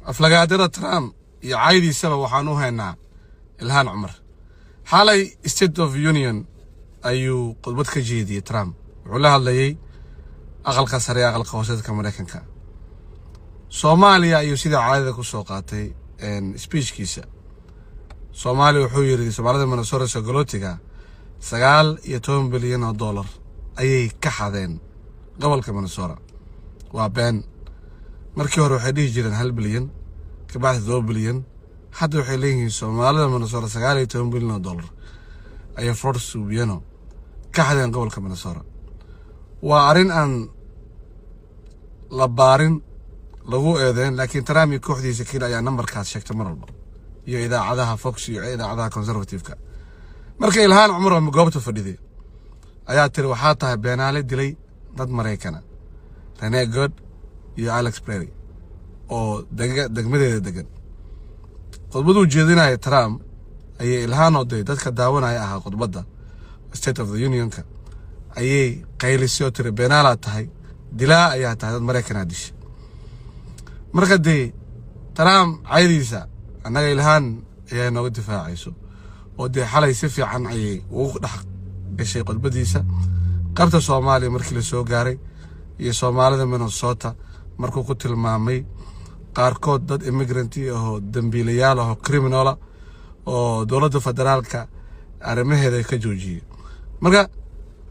aflagaadada Trump iyo caydiisaba waxaan u haynaa Ilhaan Cumar. xalay State of Union ayuu khudbad ka jeediyay Trump. wuxuu la hadlayay aqalka sare ee aqalka hoose ee Mareykanka. Soomaaliya ayuu sida caadada ku soo qaatay speechkiisa. Soomaaliya wuxuu yiri Soomaalida Minnesota Sagolootiga $9 bilyan ayay ka xadeen gobolka Minnesota. waa been. markii hore waxay dhihi jireen 1 bilyan ka bacdi 2 bilyan hadda waxay leeyihiin Soomaalida Minnesota $9 bilyan ayay Fort Subiano ka xadeen gobolka Minnesota. waa arin aan la baarin lagu eedeyn laakiin Trump iyo kooxdiisa kale ayaa numberkaas sheegtay mar walba iyo idaacadaha Fox iyo idaacadaha conservative-ka. markay Ilhaan Cumar oo goobta fadhiday ayaa tiri waxaa tahay beenaale dilay dad Mareykan Rene God iyo Alex Perry oo degmadeeda degan. khudbadu jeedinaya Trump ayay Ilhaan oo dadka daawanaya ahaa khudbada State of the Union-ka ayay qaylisay tiri beenaala tahay dilaa ayaa tahay dad Mareykan dish. marka Trump caydiisa annaga Ilhaan ayaa nooga difaacayso oo xalay si fiican ayay ugu dhax gashay khudbadiisa qabta Soomaaliya markii la soo gaaray iyo Soomaalida Minnesota markuu ku tilmaamay qaarkood dad immigrant oo dambiilayaal oo criminal oo dawladda federaalka arrimaheeda ka joojiyay. marka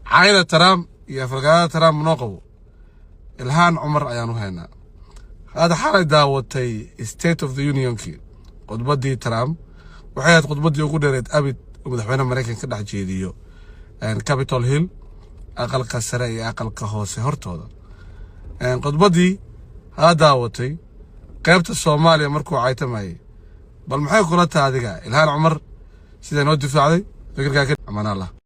caayda Trump iyo aflagaadada Trump noo qabo Ilhaan Cumar ayaan u haynaa. هذا حالة داوتي State of the Union-كي khudbadii Trump waxay ahayd khudbadii ugu dheereed abid madaxweynaha Mareykanka ka dhex jeediyo Capitol Hill aqalka sare iyo aqalka hoose hortooda. khudbadii ha daawatay qaybta Soomaaliya markuu caytamay bal maxay kula tahay adiga Ilhaan Cumar sida noo difaacday fikirka amaan Allah.